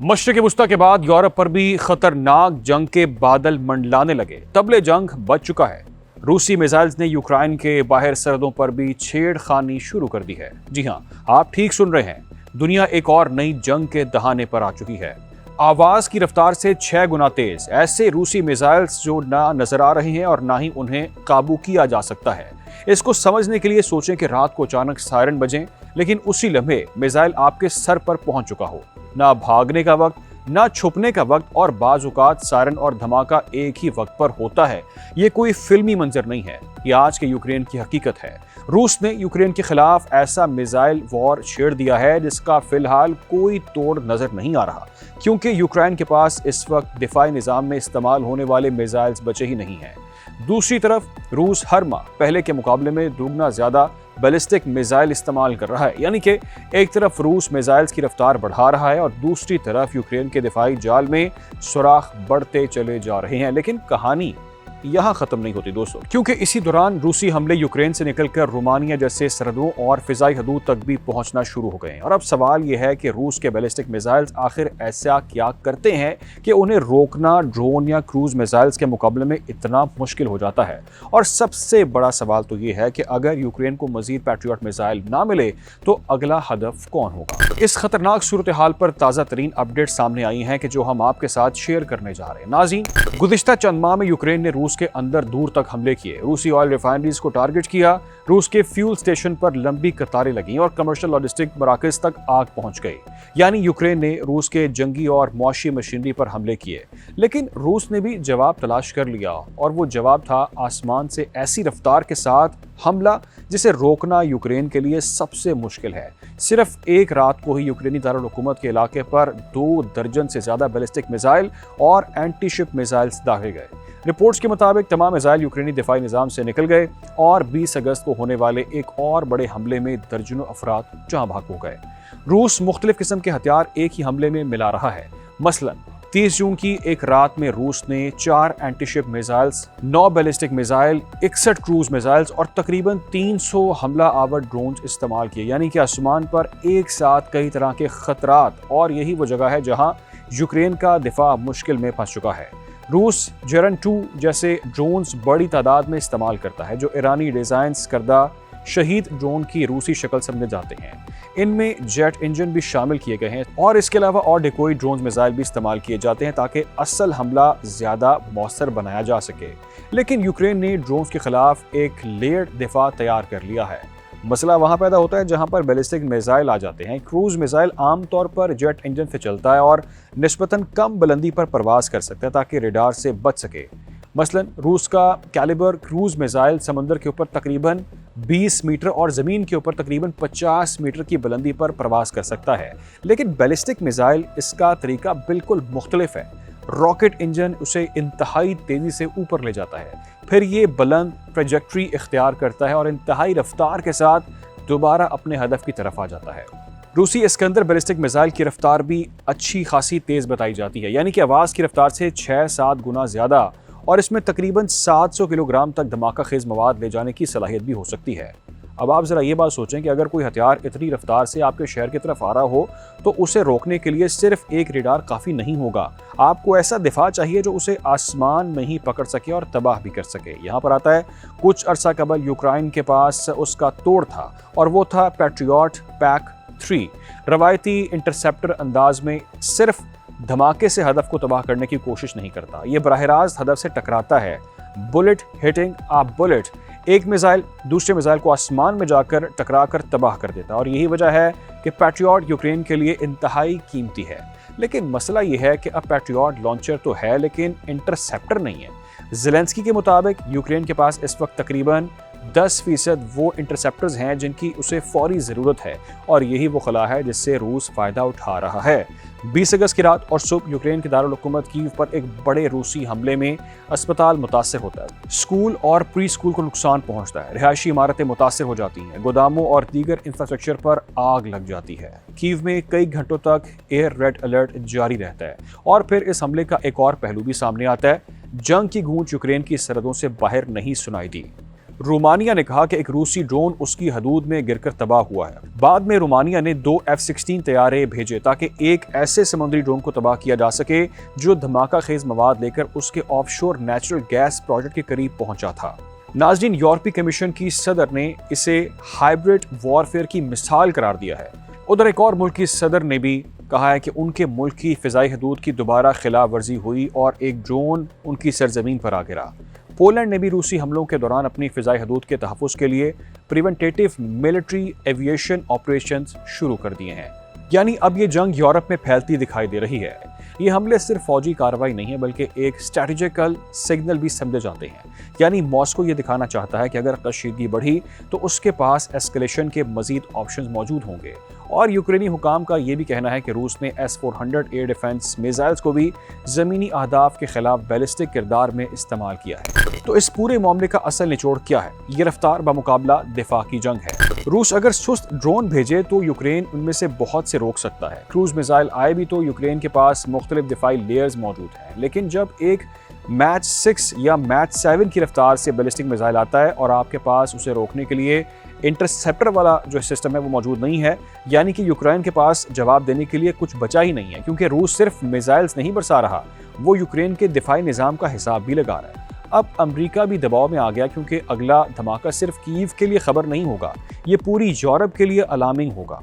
मशरिक़ वुस्ता के बाद यूरोप पर भी खतरनाक जंग के बादल मंडलाने लगे। तबले जंग बच चुका है। रूसी मिसाइल्स ने यूक्रेन के बाहर सरहदों पर भी छेड़खानी शुरू कर दी है। जी हां, आप ठीक सुन रहे हैं, दुनिया एक और नई जंग के दहाने पर आ चुकी है। आवाज की रफ्तार से 6 गुना तेज ऐसे रूसी मिसाइल्स जो ना नजर आ रहे हैं और ना ही उन्हें काबू किया जा सकता है। इसको समझने के लिए सोचें कि रात को अचानक सायरन बजें, लेकिन उसी लम्हे मिसाइल आपके सर पर पहुंच चुका हो। ना भागने का वक्त, ना छुपने का वक्त, और बाज़ औक़ात सायरन और धमाका एक ही वक्त पर होता है। ये कोई फिल्मी मंजर नहीं है, ये आज के यूक्रेन की हकीकत है। रूस ने यूक्रेन के खिलाफ ऐसा मिसाइल वॉर छेड़ दिया है जिसका फिलहाल कोई तोड़ नजर नहीं आ रहा, क्योंकि यूक्रेन के पास इस वक्त दिफाई निज़ाम में इस्तेमाल होने वाले मिसाइल्स बचे ही नहीं हैं। दूसरी तरफ रूस हर माह पहले के मुकाबले में दुगना ज्यादा बैलिस्टिक मिसाइल इस्तेमाल कर रहा है। यानी कि एक तरफ रूस मिसाइल्स की रफ्तार बढ़ा रहा है और दूसरी तरफ यूक्रेन के दिफाई जाल में सुराख बढ़ते चले जा रहे हैं। लेकिन कहानी यहाँ खत्म नहीं होती दोस्तों, क्योंकि इसी दौरान रूसी हमले यूक्रेन से निकलकर रोमानिया जैसे सरहदों और फिजाई हदूद तक भी पहुंचना शुरू हो गए हैं। और अब सवाल यह है कि रूस के बैलिस्टिक मिसाइल्स आखिर ऐसा क्या करते हैं कि उन्हें रोकना ड्रोन या क्रूज मिसाइल्स के मुकाबले में इतना मुश्किल हो जाता है। और सबसे बड़ा सवाल तो ये है कि अगर यूक्रेन को मजीद पैट्रियट मिसाइल ना मिले तो अगला हदफ कौन होगा। इस खतरनाक सूरत हाल पर ताज़ा तरीन अपडेट सामने आई हैं कि जो हम आपके साथ शेयर करने जा रहे हैं। नाज़रीन, गुज़िश्ता चंद माह में यूक्रेन ने रूस के अंदर दूर तक हमले किए, रूसी ऑयल रिफाइनरीज को टारगेट किया, रूस के फ्यूल स्टेशन पर लंबी कतारें लगीं और कमर्शियल लॉजिस्टिक मराकज तक आग पहुंच गई। यानी यूक्रेन ने रूस के जंगी और मौशी मशीनरी पर हमले किए। लेकिन रूस ने भी जवाब तलाश कर लिया, और वो जवाब था आसमान से ऐसी रफ्तार के साथ हमला जिसे रोकना यूक्रेन के लिए सबसे मुश्किल है। सिर्फ एक रात को ही यूक्रेनी दारुल हुकूमत के इलाके पर 2 दर्जन से ज्यादा बैलिस्टिक मिसाइल और एंटी शिप मिसाइल्स दागे गए। रिपोर्ट्स के मुताबिक तमाम मिसाइल यूक्रेनी दिफाई निज़ाम से निकल गए और 20 अगस्त को होने वाले एक और बड़े हमले में दर्जनों अफराद जहां भाग हो गए। रूस मुख्तलिफ किस्म के हथियार एक ही हमले में मिला रहा है। मसलन 30 जून की एक रात में रूस ने 4 antiship missiles, 9 ballistic missile, 61 cruise missiles और तकरीबन 300 हमला आवर ड्रोन इस्तेमाल किए। यानी कि आसमान पर एक साथ कई तरह के खतरात, और यही वो जगह है जहां यूक्रेन का दिफा मुश्किल में फंस चुका है। रूस जेरन 2 जैसे ड्रोन्स बड़ी तादाद में इस्तेमाल करता है, जो ईरानी डिजाइन करदा शहीद ड्रोन की रूसी शक्ल समझे जाते हैं। इनमें जेट इंजन भी शामिल किए गए हैं और इसके अलावा और डेकोई ड्रोन मिसाइल भी इस्तेमाल किए जाते हैं ताकि असल हमला ज्यादा मौसर बनाया जा सके। लेकिन यूक्रेन ने ड्रोन के खिलाफ एक लेयर्ड दिफा तैयार कर लिया है। मसला वहां पैदा होता है जहां पर बैलिस्टिक मिसाइल आ जाते हैं। क्रूज मिसाइल आमतौर पर जेट इंजन से चलता है और निस्बतन कम बुलंदी पर परवाज कर सकता है ताकि रेडार से बच सके। मसलन रूस का कैलिबर क्रूज मिसाइल समंदर के ऊपर तकरीबन 20 मीटर और ज़मीन के ऊपर तकरीबन 50 मीटर की बुलंदी पर प्रवास कर सकता है। लेकिन बैलिस्टिक मिसाइल इसका तरीका बिल्कुल मुख्तलिफ है। रॉकेट इंजन उसे इंतहाई तेज़ी से ऊपर ले जाता है, फिर ये बुलंद ट्रैजेक्टरी इख्तियार करता है और इंतहाई रफ्तार के साथ दोबारा अपने हदफ की तरफ आ जाता है। रूसी इस्कंदर बैलिस्टिक मिसाइल की रफ्तार भी अच्छी खासी तेज़ बताई जाती है, यानी कि आवाज़ की रफ्तार से 6-7 गुना ज़्यादा, और इसमें तकरीबन 700 किलोग्राम तक धमाका खेज मवाद ले जाने की सलाहियत भी हो सकती है। अब आप ज़रा ये बात सोचें कि अगर कोई हथियार इतनी रफ्तार से आपके शहर की तरफ आ रहा हो तो उसे रोकने के लिए सिर्फ एक रेडार काफ़ी नहीं होगा। आपको ऐसा दिफा चाहिए जो उसे आसमान में ही पकड़ सके और तबाह भी कर सके। यहाँ पर आता है, कुछ अरसा कबल यूक्रेन के पास उसका तोड़ था, और वो था पैट्रियट पैक 3। रवायती इंटरसेप्टर अंदाज में सिर्फ धमाके से हदफ को तबाह करने की कोशिश नहीं करता, ये बराह रास्त हदफ से टकराता है। बुलेट हिटिंग अ बुलेट, एक मिसाइल दूसरे मिसाइल को आसमान में जाकर टकरा कर तबाह कर देता है, और यही वजह है कि पैट्रियट यूक्रेन के लिए इंतहाई कीमती है। लेकिन मसला यह है कि अब पैट्रियट लॉन्चर तो है लेकिन इंटरसेप्टर नहीं है। ज़ेलेंस्की के मुताबिक यूक्रेन के पास इस वक्त तकरीबन 10% वो इंटरसेप्टर्स हैं जिनकी उसे फौरी ज़रूरत है, और यही वो खला है जिससे रूस फ़ायदा उठा रहा है। 20 अगस्त की रात और सुबह यूक्रेन के दारुल हुकूमत कीव पर एक बड़े रूसी हमले में अस्पताल मुतासर होता है, स्कूल और प्री स्कूल को नुकसान पहुंचता है, रिहायशी इमारतें मुतासर हो जाती हैं, गोदामों और दीगर इंफ्रास्ट्रक्चर पर आग लग जाती है। कीव में कई घंटों तक एयर रेड अलर्ट जारी रहता है। और फिर इस हमले का एक और पहलू भी सामने आता है। जंग की गूंज यूक्रेन की सरहदों से बाहर नहीं सुनाई दी। رومانیہ نے کہا کہ ایک روسی ڈرون اس کی حدود میں گر کر تباہ ہوا ہے۔ بعد میں رومانیہ نے 2 F-16 طیارے بھیجے تاکہ ایک ایسے سمندری ڈرون کو تباہ کیا جا سکے جو دھماکہ خیز مواد لے کر اس کے آف شور نیچرل گیس پروجیکٹ کے قریب پہنچا تھا۔ ناظرین، یورپی کمیشن کی صدر نے اسے ہائبرڈ وارفیئر کی مثال قرار دیا ہے۔ ادھر ایک اور ملک کی صدر نے بھی کہا ہے کہ ان کے ملک کی فضائی حدود کی دوبارہ خلاف ورزی ہوئی اور ایک ڈرون ان کی سرزمین پر آ گرا۔ پولینڈ نے بھی روسی حملوں کے دوران اپنی فضائی حدود کے تحفظ کے لیے پریونٹیٹو ملٹری ایویشن آپریشنز شروع کر دیے ہیں۔ یعنی اب یہ جنگ یورپ میں پھیلتی دکھائی دے رہی ہے۔ یہ حملے صرف فوجی کارروائی نہیں ہے بلکہ ایک اسٹریٹجیکل سگنل بھی سمجھے جاتے ہیں۔ یعنی ماسکو یہ دکھانا چاہتا ہے کہ اگر کشیدگی بڑھی تو اس کے پاس ایسکلیشن کے مزید آپشنز موجود ہوں گے۔ اور یوکرینی حکام کا یہ بھی کہنا ہے کہ روس نے S-400 ایئر ڈیفنس میزائلز کو بھی زمینی اہداف کے خلاف بیلسٹک کردار میں استعمال کیا ہے۔ تو اس پورے معاملے کا اصل نچوڑ کیا ہے؟ یہ رفتار بمقابلہ دفاع کی جنگ ہے۔ روس اگر سست ڈرون بھیجے تو یوکرین ان میں سے بہت سے روک سکتا ہے۔ کروز میزائل آئے بھی تو یوکرین کے پاس مختلف دفاعی لیئرز موجود ہیں، لیکن جب ایک میچ 6 یا میچ 7 کی رفتار سے بیلسٹک میزائل آتا ہے اور آپ کے پاس اسے روکنے کے لیے انٹرسیپٹر والا جو سسٹم ہے وہ موجود نہیں ہے، یعنی کہ یوکرین کے پاس جواب دینے کے لیے کچھ بچا ہی نہیں ہے، کیونکہ روس صرف میزائلز نہیں برسا رہا، وہ یوکرین کے دفاعی نظام کا حساب بھی لگا رہا ہے۔ اب امریکہ بھی دباؤ میں آ گیا کیونکہ اگلا دھماکہ صرف کیو کے لیے خبر نہیں ہوگا، یہ پوری یورپ کے لیے الارمنگ ہوگا۔